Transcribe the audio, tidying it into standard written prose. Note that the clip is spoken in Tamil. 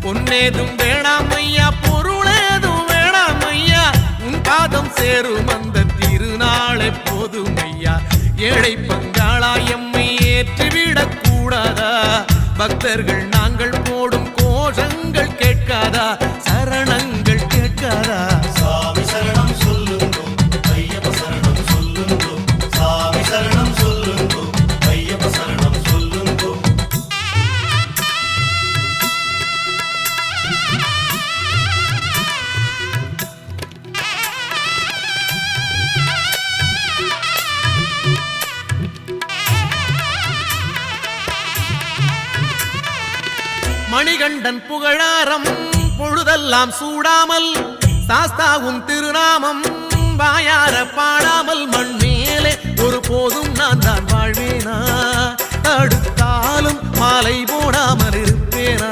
பொன்னேதும் வேணாம் ஐயா, பொருளேதும் வேணாம் ஐயா, உன் பாதம் சேரும் அந்த திருநாளை போதும் ஐயா. ஏழை பங்காளா எம்மை ஏற்றிவிடக் கூடாதா? பக்தர்கள் நாங்கள் போடும் கோஷங்கள் கேட்காதா? சரணங்கள் கேட்காதா? சாமி சரணம் சொல்லுங்கோ, ஐயப்ப சரணம் சொல்லுங்கோ, சாமி சரணம் சொல்லுங்கோ, ஐயப்ப சரணம் சொல்லுங்கோ. மணிகண்டன் புகழாரம் பொழுதெல்லாம் சூடாமல், சாஸ்தாவும் திருநாமம் வாயார பாடாமல், மண் மேலே ஒரு போதும் நான் தான் வாழ்வேனா? தடுத்தாலும் மாலை போடாமல் இருப்பேனா?